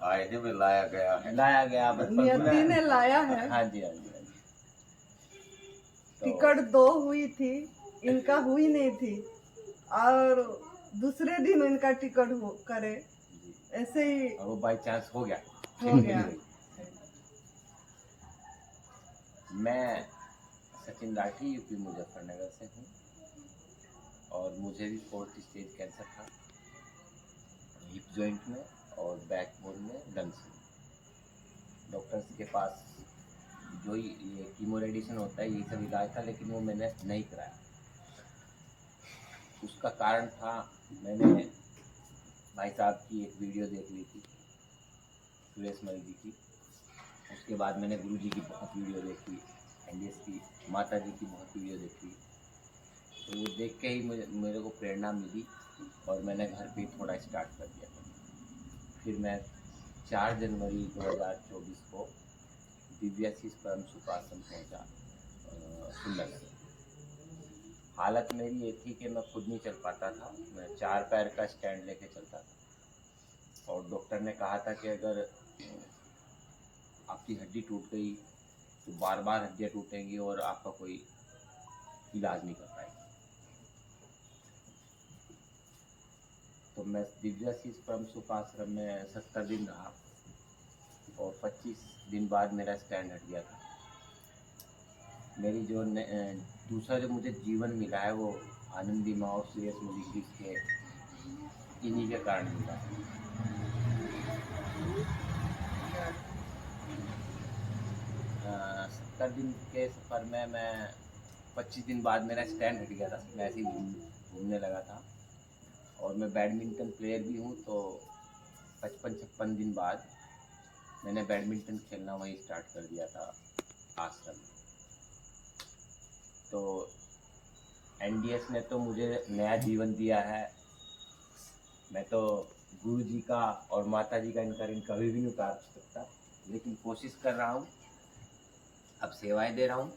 आईने में लाया गया है। लाया गया नियति ने लाया है। हाँ जी हाँ जी हाँ जी। टिकट 2 हुई थी, इनका हुई नहीं थी, और दूसरे दिन इनका टिकट हो करे, ऐसे ही और वो बाई चांस हो गया। हो गया। मैं सचिन राठी यूपी मुजफ्फरनगर से हूँ और मुझे भी 4th स्टेज कैंसर था, हिप जॉइंट में और बैकबोन में लंग्स में। डॉक्टर्स के पास जो ये कीमो रेडिएशन होता है, ये सब इलाज था, लेकिन वो मैंने नहीं कराया। उसका कारण था, मैंने भाई साहब की एक वीडियो देख ली थी, सुरेश मल जी की। उसके बाद मैंने गुरु जी की बहुत वीडियो देखी, एनडीएस की, माता जी की बहुत वीडियो देखी। तो वो देख के ही मेरे को प्रेरणा मिली और मैंने घर पे थोड़ा स्टार्ट कर दिया था। फिर मैं 4 जनवरी 2024 को दिव्याशीष परम सुखासन पहुँचा सुंदर। हालत मेरी ये थी कि मैं खुद नहीं चल पाता था, मैं 4 पैर का स्टैंड लेके चलता था और डॉक्टर ने कहा था कि अगर आपकी हड्डी टूट गई तो बार बार हड्डियाँ टूटेंगी और आपका कोई इलाज नहीं कर पाएगी। तो मैं दिव्याशीष परम सुखाश्रम में 70 दिन रहा और 25 दिन बाद मेरा स्टैंड हट गया था। मेरी जो दूसरा जो मुझे जीवन मिला है वो आनंदी माँ और सुरेश मोदी के इन्हीं के कारण मिला है। 70 दिन के सफ़र में मैं 25 दिन बाद मेरा स्टैंड हट गया था। मैं ऐसे ही घूमने लगा था और मैं बैडमिंटन प्लेयर भी हूँ, तो 55-56 दिन बाद मैंने बैडमिंटन खेलना वहीं स्टार्ट कर दिया था आश्रम में। तो एनडीएस ने तो मुझे नया जीवन दिया है। मैं तो गुरु जी का और माता जी का इनका ऋण कभी भी नहीं उतार सकता, लेकिन कोशिश कर रहा हूँ, अब सेवाएं दे रहा हूँ।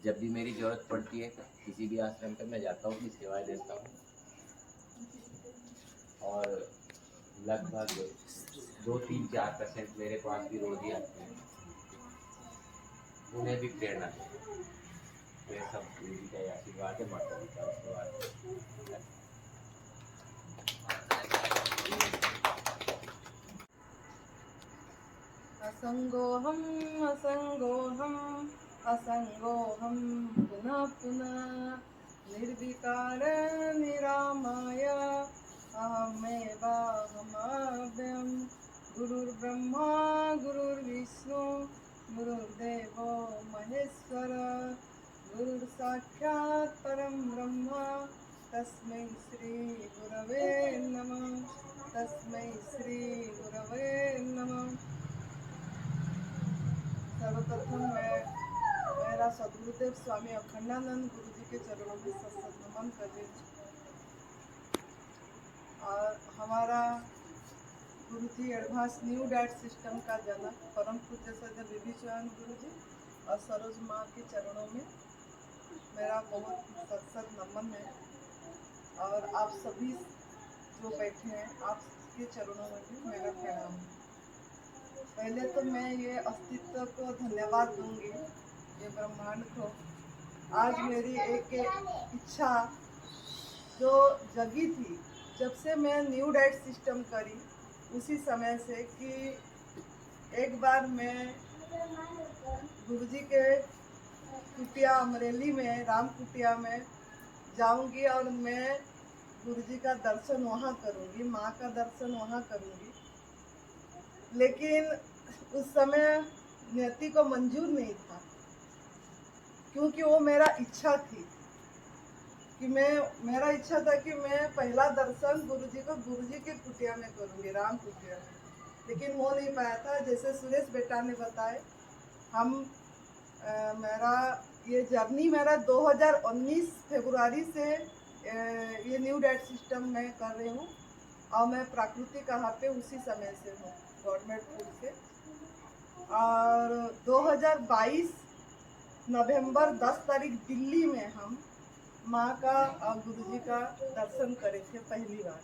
जब भी मेरी ज़रूरत पड़ती है किसी भी आश्रम पे मैं जाता हूँ, अपनी सेवाएं देता हूँ और लगभग 2-3-4% मेरे पास भी रोज ही आते हैं, उन्हें भी प्रेरणा है। ये सब गुरु जी का आशीर्वाद है, माता जी का आशीर्वाद है। असंगोहम असंगोहम असंगोहम पुनः पुनः निर्विकार निरामय अहमेवाहमाव्ययम् गुरुर्ब्रह्मा गुरुर्विष्णु गुरुर्देवो महेश्वर गुरुर्साक्षात् परं ब्रह्म तस्मै श्री गुरवे नमः। तस्मै श्री गुरवे नमः। सर्वप्रथम मैं मेरा सदगुरुदेव स्वामी अखंडानंद गुरु जी के चरणों में सत्संग नमन कर रही हूँ। और हमारा गुरु जी एडवांस न्यू डाइट सिस्टम का जनक परम पूज्य सदैव विभीचरण गुरु जी और सरोज माँ के चरणों में मेरा बहुत सत्संग नमन है। और आप सभी जो बैठे हैं आपके चरणों में भी मेरा प्रणाम है। पहले तो मैं ये अस्तित्व को धन्यवाद दूंगी, ये ब्रह्मांड को। आज मेरी एक इच्छा जो जगी थी जब से मैं न्यू डाइट सिस्टम करी उसी समय से, कि एक बार मैं गुरुजी के कुटिया अमरेली में राम कुटिया में जाऊंगी और मैं गुरुजी का दर्शन वहाँ करूंगी, माँ का दर्शन वहाँ करूंगी। लेकिन उस समय नियति को मंजूर नहीं था, क्योंकि वो मेरा इच्छा थी कि मेरा इच्छा था कि मैं पहला दर्शन गुरुजी को गुरुजी के कुटिया में करूंगी, राम कुटिया में। लेकिन हो नहीं पाया था। जैसे सुरेश बेटा ने बताए, मेरा ये जर्नी मेरा 2019 फरवरी से ये न्यू डाइट सिस्टम में कर रही हूँ और मैं प्राकृतिक आहार पे उसी समय से हूँ, गवर्नमेंट फूड से। और 2022 नवंबर 10 तारीख दिल्ली में हम माँ का और गुरुजी का दर्शन करे थे पहली बार,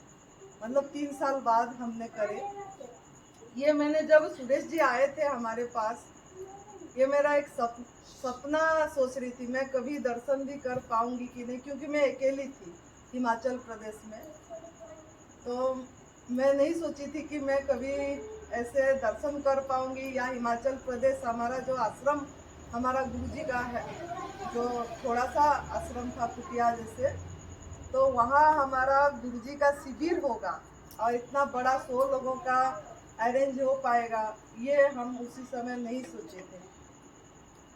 मतलब 3 साल बाद हमने करे। ये मैंने जब सुरेश जी आए थे हमारे पास, ये मेरा एक सपना सोच रही थी मैं कभी दर्शन भी कर पाऊंगी कि नहीं, क्योंकि मैं अकेली थी हिमाचल प्रदेश में। तो मैं नहीं सोची थी कि मैं कभी ऐसे दर्शन कर पाऊंगी, या हिमाचल प्रदेश हमारा जो आश्रम हमारा गुरुजी का है, जो थोड़ा सा आश्रम था कुटिया जैसे, तो वहाँ हमारा गुरुजी का शिविर होगा और इतना बड़ा 100 लोगों का अरेंज हो पाएगा, ये हम उसी समय नहीं सोचे थे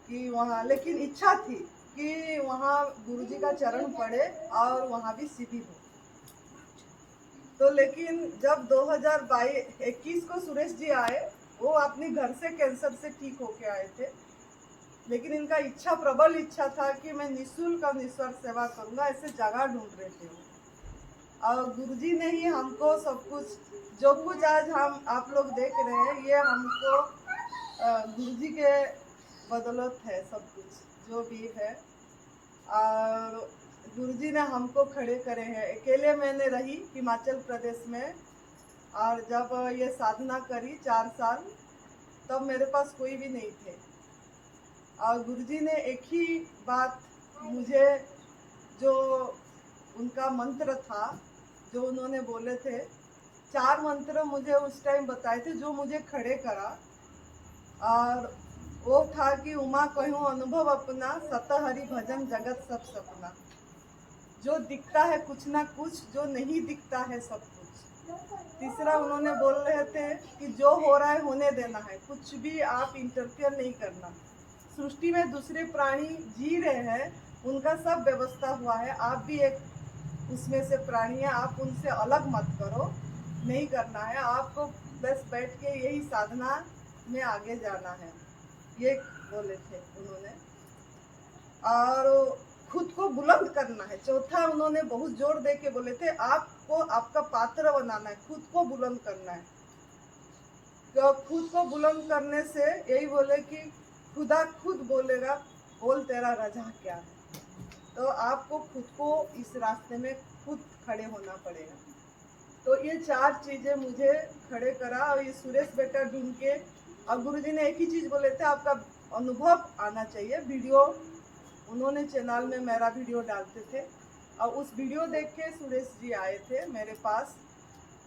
कि वहाँ, लेकिन इच्छा थी कि वहाँ गुरुजी का चरण पड़े और वहाँ भी शिविर हो। तो लेकिन जब 2021 को सुरेश जी आए, वो अपने घर से कैंसर से ठीक होके आए थे, लेकिन इनका इच्छा, प्रबल इच्छा था कि मैं निःशुल्क और निस्वार्थ सेवा करूंगा, ऐसे जगह ढूंढ रहे थे। और गुरुजी ने ही हमको सब कुछ, जो कुछ आज हम आप लोग देख रहे हैं, ये हमको गुरुजी के बदौलत है सब कुछ जो भी है। और गुरुजी ने हमको खड़े करे हैं। अकेले मैंने रही हिमाचल प्रदेश में, और जब ये साधना करी 4 साल, तब मेरे पास कोई भी नहीं थे। और गुरुजी ने एक ही बात मुझे, जो उनका मंत्र था, जो उन्होंने बोले थे, 4 मंत्र मुझे उस टाइम बताए थे, जो मुझे खड़े करा। और वो था कि उमा कहूँ अनुभव अपना, सत हरि भजन जगत सब सपना। जो दिखता है कुछ ना कुछ, जो नहीं दिखता है सब कुछ। तीसरा उन्होंने बोल रहे थे कि जो हो रहा है होने देना है, कुछ भी आप इंटरफेयर नहीं करना। सृष्टि में दूसरे प्राणी जी रहे हैं, उनका सब व्यवस्था हुआ है, आप भी एक उसमें से प्राणी है, आप उनसे अलग मत करो, नहीं करना है आपको, बस बैठ के यही साधना में आगे जाना है, ये बोले थे उन्होंने। और खुद को बुलंद करना है, चौथा उन्होंने बहुत जोर दे के बोले थे, आपको आपका पात्र बनाना है, खुद को बुलंद करना है। तो खुद को बुलंद करने से यही बोले कि खुदा खुद बोलेगा, बोल तेरा रजा क्या है। तो आपको खुद को इस रास्ते में खुद खड़े होना पड़ेगा। तो ये 4 चीजें मुझे खड़े करा। और ये सुरेश बेटा ढूंढ के, और गुरुजी ने एक ही चीज बोले थे, आपका अनुभव आना चाहिए। वीडियो उन्होंने चैनल में मेरा वीडियो डालते थे, और उस वीडियो देख के सुरेश जी आए थे मेरे पास,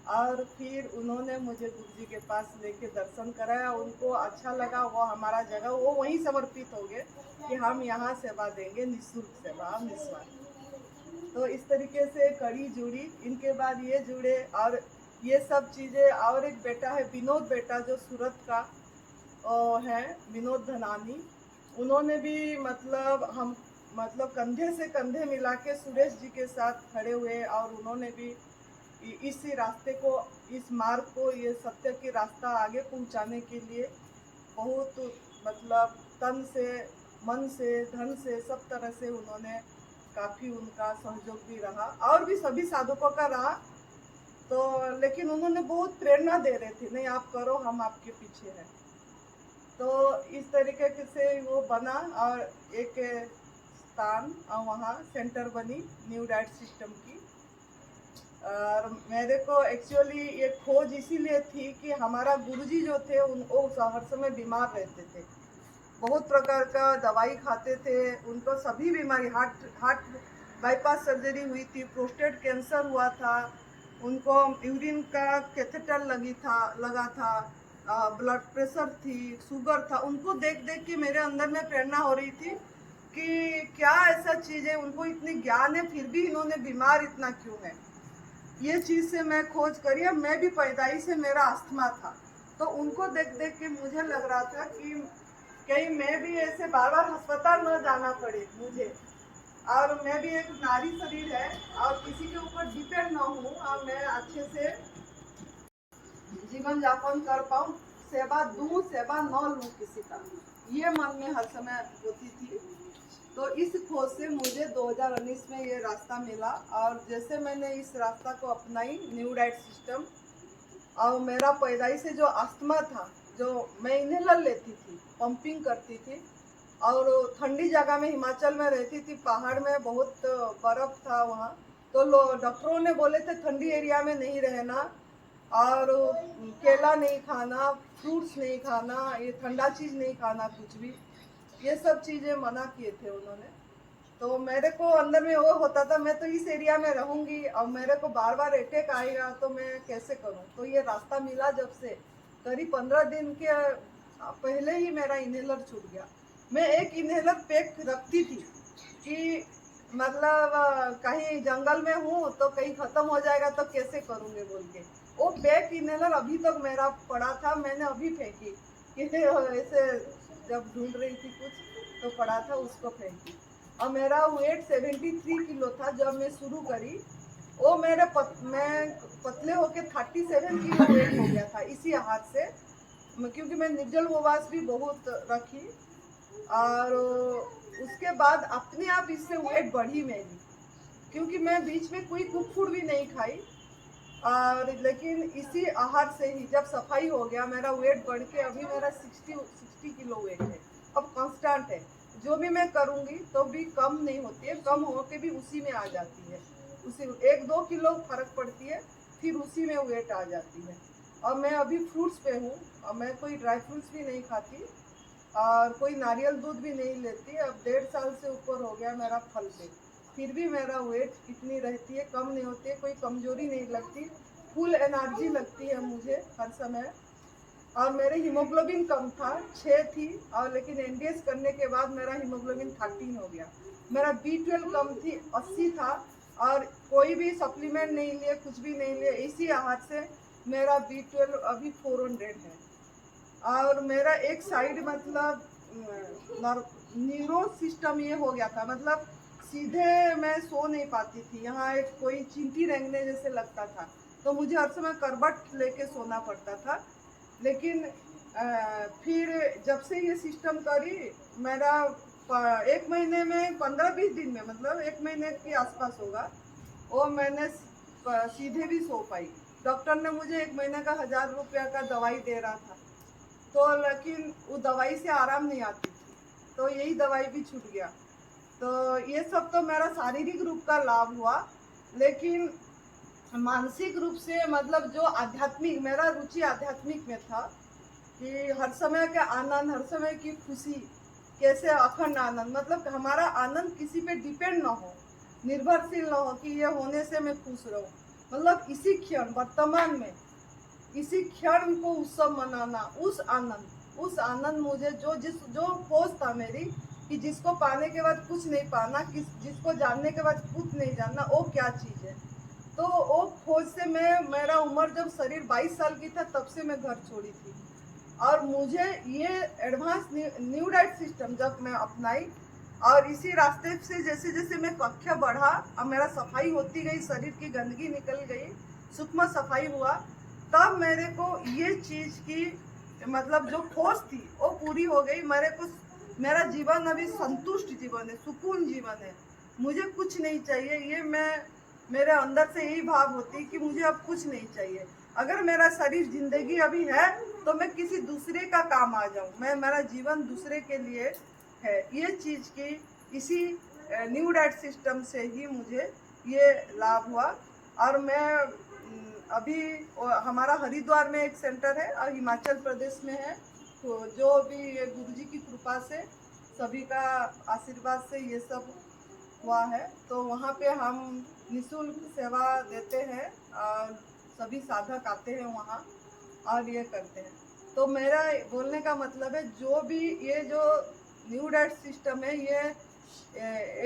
और फिर उन्होंने मुझे गुरुजी के पास लेके दर्शन कराया। उनको अच्छा लगा, वो हमारा जगह, वो वहीं समर्पित हो गए कि हम यहाँ सेवा देंगे, निःशुल्क सेवा, निस्वार्थ। तो इस तरीके से कड़ी जुड़ी। इनके बाद ये जुड़े, और ये सब चीज़ें। और एक बेटा है विनोद बेटा, जो सूरत का है, विनोद धनानी। उन्होंने भी मतलब कंधे से कंधे मिला के सुरेश जी के साथ खड़े हुए, और उन्होंने भी इसी रास्ते को, इस मार्ग को, ये सत्य की रास्ता आगे पहुंचाने के लिए बहुत मतलब तन से, मन से, धन से, सब तरह से उन्होंने काफ़ी, उनका सहयोग भी रहा, और भी सभी साधकों का रहा। तो लेकिन उन्होंने बहुत प्रेरणा दे रहे थे, नहीं आप करो, हम आपके पीछे हैं। तो इस तरीके से वो बना, और एक स्थान और वहाँ सेंटर बनी न्यू डाइट सिस्टम की। और मेरे को एक्चुअली ये खोज इसीलिए थी कि हमारा गुरुजी जो थे, वो हर समय बीमार रहते थे, बहुत प्रकार का दवाई खाते थे, उनको सभी बीमारी, हार्ट बाईपास सर्जरी हुई थी, प्रोस्टेट कैंसर हुआ था, उनको यूरिन का कैथेटर लगा था, ब्लड प्रेशर थी, शुगर था। उनको देख देख के मेरे अंदर में प्रेरणा हो रही थी कि क्या ऐसा चीज़ है, उनको इतनी ज्ञान है, फिर भी इन्होंने बीमार इतना क्यों है। ये चीज़ से मैं खोज करी। अब मैं भी पैदाइश से मेरा अस्थमा था, तो उनको देख देख के मुझे लग रहा था कि कहीं मैं भी ऐसे बार बार अस्पताल न जाना पड़े मुझे, और मैं भी एक नारी शरीर है, और किसी के ऊपर डिपेंड ना हूँ, और मैं अच्छे से जीवन यापन कर पाऊँ, सेवा दूँ, सेवा न लूँ किसी का, ये मन में हर समय होती थी। तो इस खोज से मुझे 2019 में ये रास्ता मिला, और जैसे मैंने इस रास्ता को अपनाई, न्यू डाइट सिस्टम, और मेरा पैदाइश से जो अस्थमा था, जो मैं इन्हेलर लेती थी, पंपिंग करती थी, और ठंडी जगह में हिमाचल में रहती थी, पहाड़ में बहुत बर्फ़ था वहाँ, तो डॉक्टरों ने बोले थे ठंडी एरिया में नहीं रहना, और केला केला नहीं खाना, फ्रूट्स नहीं खाना, ये ठंडा चीज़ नहीं खाना, कुछ भी ये सब चीज़ें मना किए थे उन्होंने। तो मेरे को अंदर में वो होता था, मैं तो इस एरिया में रहूंगी और मेरे को बार बार अटैक आएगा तो मैं कैसे करूं। तो ये रास्ता मिला जब से, करीब 15 दिन के पहले ही मेरा इनहेलर छूट गया। मैं एक इनहेलर पैक रखती थी कि मतलब कहीं जंगल में हूँ तो कहीं ख़त्म हो जाएगा तो कैसे करूँगे बोल के। वो पैक इनहेलर अभी तक मेरा पड़ा था, मैंने अभी फेंकी कि ऐसे जब ढूंढ रही थी कुछ तो पड़ा था, उसको फेंकी। और मेरा वेट 73 किलो था जब मैं शुरू करी। वो मैं पतले होके 37 किलो वेट हो गया था इसी हाथ से, क्योंकि मैं निर्जल उपवास भी बहुत रखी। और उसके बाद अपने आप इससे वेट बढ़ी मेरी, क्योंकि मैं बीच में कोई कुक फूड भी नहीं खाई। और लेकिन इसी आहार से ही जब सफाई हो गया मेरा वेट बढ़ के अभी मेरा 60 किलो वेट है। अब कांस्टेंट है, जो भी मैं करूँगी तो भी कम नहीं होती है, कम हो के भी उसी में आ जाती है। उसी 1-2 किलो फर्क पड़ती है, फिर उसी में वेट आ जाती है। और मैं अभी फ्रूट्स पे हूँ और मैं कोई ड्राई फ्रूट्स भी नहीं खाती और कोई नारियल दूध भी नहीं लेती। अब 1.5 साल से ऊपर हो गया मेरा फल पे, फिर भी मेरा वेट इतनी रहती है, कम नहीं होती है, कोई कमजोरी नहीं लगती, फुल एनर्जी लगती है मुझे हर समय। और मेरे हीमोग्लोबिन कम था, 6 थी, और लेकिन एनडीएस करने के बाद मेरा हीमोग्लोबिन 13 हो गया। मेरा B12 कम थी, 80 था, और कोई भी सप्लीमेंट नहीं लिए, कुछ भी नहीं लिए, इसी आहार से मेरा B12 अभी 400 है। और मेरा एक साइड मतलब न्यूरो सिस्टम ये हो गया था, मतलब सीधे मैं सो नहीं पाती थी, यहाँ एक कोई चींटी रेंगने जैसे लगता था, तो मुझे हर समय करबट लेके सोना पड़ता था। लेकिन फिर जब से ये सिस्टम करी, मेरा 1 महीने में 15-20 दिन में, मतलब 1 महीने के आसपास होगा, वो मैंने सीधे भी सो पाई। डॉक्टर ने मुझे 1 महीने का 1000 रुपया का दवाई दे रहा था, तो लेकिन वो दवाई से आराम नहीं आती थी, तो यही दवाई भी छूट गया। तो ये सब तो मेरा शारीरिक रूप का लाभ हुआ, लेकिन मानसिक रूप से मतलब जो आध्यात्मिक, मेरा रुचि आध्यात्मिक में था कि हर समय का आनंद, हर समय की खुशी, कैसे अखंड आनंद, मतलब हमारा आनंद किसी पे डिपेंड ना हो, निर्भरशील ना हो कि ये होने से मैं खुश रहूं, मतलब इसी क्षण वर्तमान में इसी क्षण को उत्सव मनाना, उस आनंद मुझे जो खोज था मेरी कि जिसको पाने के बाद कुछ नहीं पाना, जिसको जानने के बाद कुछ नहीं जानना, वो क्या चीज़ है। तो वो खोज से मेरा उम्र जब शरीर 22 साल की था तब से मैं घर छोड़ी थी। और मुझे ये एडवांस न्यू डाइट सिस्टम जब मैं अपनाई, और इसी रास्ते से जैसे जैसे मैं कक्षा बढ़ा और मेरा सफाई होती गई, शरीर की गंदगी निकल गई, सूक्ष्म सफाई हुआ, तब मेरे को ये चीज़ की मतलब जो खोज थी वो पूरी हो गई। मेरा जीवन अभी संतुष्ट जीवन है, सुकून जीवन है, मुझे कुछ नहीं चाहिए। ये मेरे अंदर से यही भाव होती कि मुझे अब कुछ नहीं चाहिए। अगर मेरा शरीर जिंदगी अभी है तो मैं किसी दूसरे का काम आ जाऊं, मेरा जीवन दूसरे के लिए है। ये चीज़ की इसी न्यू डाइट सिस्टम से ही मुझे ये लाभ हुआ। और मैं अभी हमारा हरिद्वार में एक सेंटर है और हिमाचल प्रदेश में है, तो जो भी ये गुरुजी की कृपा से, सभी का आशीर्वाद से ये सब हुआ है, तो वहाँ पे हम निःशुल्क सेवा देते हैं और सभी साधक आते हैं वहाँ और ये करते हैं। तो मेरा बोलने का मतलब है, जो भी ये जो न्यू डाइट सिस्टम है, ये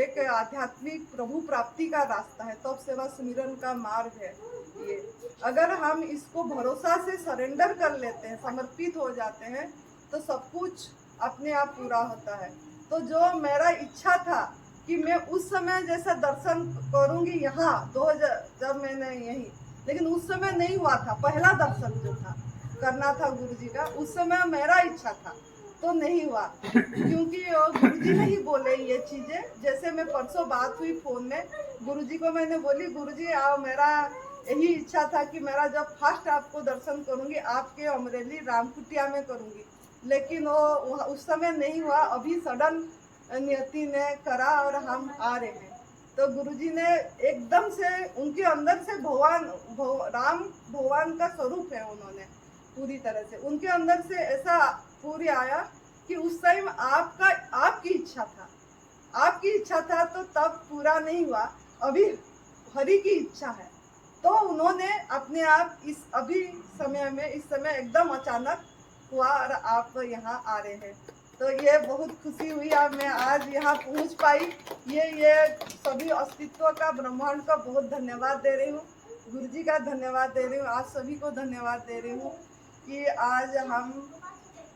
एक आध्यात्मिक प्रभु प्राप्ति का रास्ता है, तप सेवा सुमिरन का मार्ग है। ये अगर हम इसको भरोसा से सरेंडर कर लेते हैं, समर्पित हो जाते हैं, तो सब कुछ अपने आप पूरा होता है। तो जो मेरा इच्छा था कि मैं उस समय जैसा दर्शन करूंगी यहाँ 2000 जब मैंने यही, लेकिन उस समय नहीं हुआ था। पहला दर्शन जो था करना था गुरु जी का, उस समय मेरा इच्छा था तो नहीं हुआ, क्योंकि गुरुजी नहीं बोले ये चीजें। जैसे मैं परसों बात हुई फोन में, गुरुजी को मैंने बोली, गुरुजी मेरा यही इच्छा था कि मेरा जब फर्स्ट आपको दर्शन करूंगी आपके अमरेली रामकुटिया में करूंगी, लेकिन वो उस समय नहीं हुआ। अभी सडन नियति ने करा और हम आ रहे हैं। तो गुरुजी ने एकदम से, उनके अंदर से राम भगवान का स्वरूप है उन्होंने, पूरी तरह से। उनके अंदर से ऐसा पूरी आया कि उस टाइम आपकी इच्छा था तो तब पूरा नहीं हुआ, अभी हरि की इच्छा है। तो उन्होंने अपने आप इस समय एकदम अचानक हुआ और आप यहाँ आ रहे हैं, तो ये बहुत खुशी हुई। अब मैं आज यहाँ पहुँच पाई, ये सभी अस्तित्व का, ब्रह्मांड का बहुत धन्यवाद दे रही हूँ, गुरु जी का धन्यवाद दे रही हूँ, आप सभी को धन्यवाद दे रही हूँ कि आज हम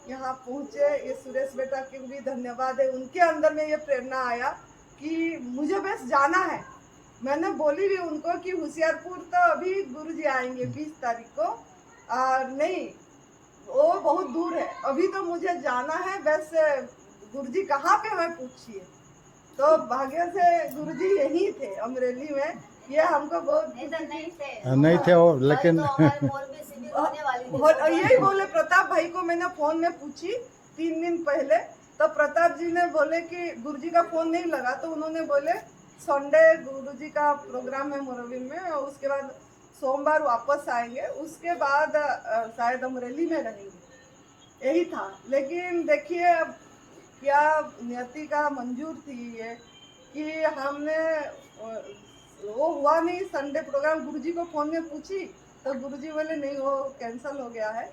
यहाँ पहुँचे। ये सुरेश बेटा के भी धन्यवाद है, उनके अंदर में ये प्रेरणा आया कि मुझे बस जाना है। मैंने बोली भी उनको कि होशियारपुर तो अभी गुरु जी आएंगे 20 तारीख को, और नहीं वो बहुत दूर है, अभी तो मुझे जाना है, बस गुरु जी कहाँ पे है पूछिए। तो भाग्य से गुरु जी यही थे अमरेली में, ये हमको बहुत नहीं थे वो, लेकिन यही बोले। प्रताप भाई को मैंने फोन में पूछी 3 दिन पहले, तो प्रताप जी ने बोले कि गुरु जी का फोन नहीं लगा, तो उन्होंने बोले संडे गुरु जी का प्रोग्राम है मोरबिल में, और उसके बाद सोमवार वापस आएंगे, उसके बाद शायद अमरेली में रहेंगे, यही था। लेकिन देखिए क्या नियति का मंजूर थी ये कि हमने वो हुआ नहीं संडे प्रोग्राम। गुरुजी को फोन में पूछी तो गुरुजी बोले नहीं वो कैंसिल हो गया है।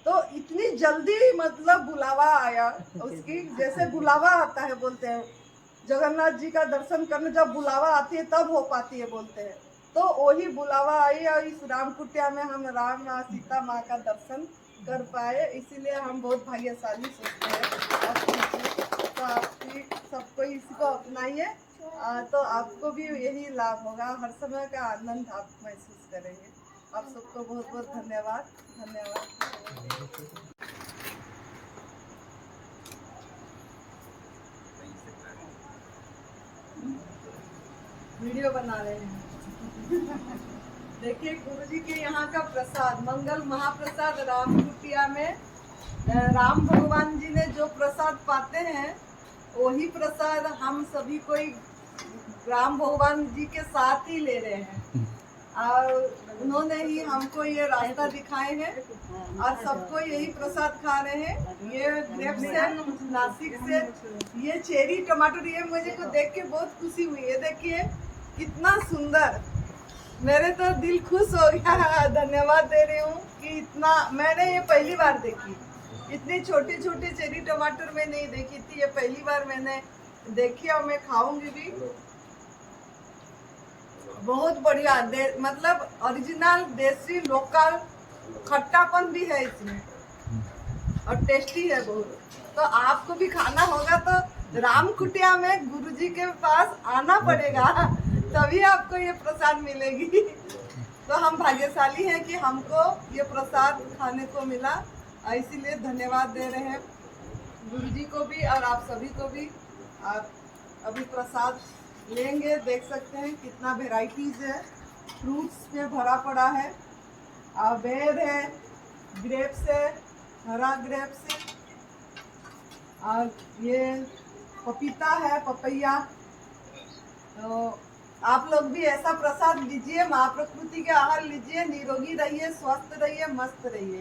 तो इतनी जल्दी मतलब बुलावा आया उसकी, जैसे बुलावा आता है बोलते हैं जगन्नाथ जी का दर्शन करने जब बुलावा आती है तब हो पाती है बोलते हैं, तो वही बुलावा आई और इस राम कुटिया में हम राम सीता माँ का दर्शन कर पाए, इसीलिए हम बहुत भाग्यशाली सोचते हैं। तो आपकी सबको इसको अपनाइए, तो आपको भी यही लाभ होगा, हर समय का आनंद आप महसूस करेंगे। आप सबको बहुत बहुत धन्यवाद। वीडियो बना रहे हैं। देखिए गुरुजी के यहाँ का प्रसाद, मंगल महाप्रसाद राम कुटिया में राम भगवान जी ने जो प्रसाद पाते हैं वही प्रसाद हम सभी कोई राम भगवान जी के साथ ही ले रहे हैं, और उन्होंने ही हमको ये रास्ता दिखाए हैं और सबको यही प्रसाद खा रहे हैं। ये ग्रेप्स है नासिक से, ये चेरी टमाटर, ये मुझे को देख के बहुत खुशी हुई है। देखिए कितना सुंदर, मेरे तो दिल खुश हो गया। धन्यवाद दे रही हूँ कि इतना, मैंने ये पहली बार देखी, इतनी छोटी छोटी चेरी टमाटर में नहीं देखी थी, ये पहली बार मैंने देखी और मैं खाऊंगी भी। बहुत बढ़िया, मतलब ओरिजिनल देसी लोकल खट्टापन भी है इसमें और टेस्टी है बहुत। तो आपको भी खाना होगा तो राम कुटिया में गुरुजी के पास आना पड़ेगा, तभी आपको ये प्रसाद मिलेगी। तो हम भाग्यशाली हैं कि हमको ये प्रसाद खाने को मिला, इसीलिए धन्यवाद दे रहे हैं गुरुजी को भी और आप सभी को भी। आप अभी प्रसाद लेंगे, देख सकते हैं कितना वेराइटीज है, फ्रूट्स पे भरा पड़ा है, बेर है, ग्रेप्स है, हरा ग्रेप्स है, और ये पपीता है, पपैया। तो आप लोग भी ऐसा प्रसाद लीजिए, माँ प्रकृति के आहार लीजिए, निरोगी रहिए, स्वस्थ रहिए, मस्त रहिए,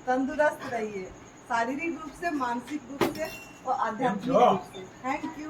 तंदुरुस्त रहिए, शारीरिक रूप से, मानसिक रूप से और आध्यात्मिक रूप से। Thank you.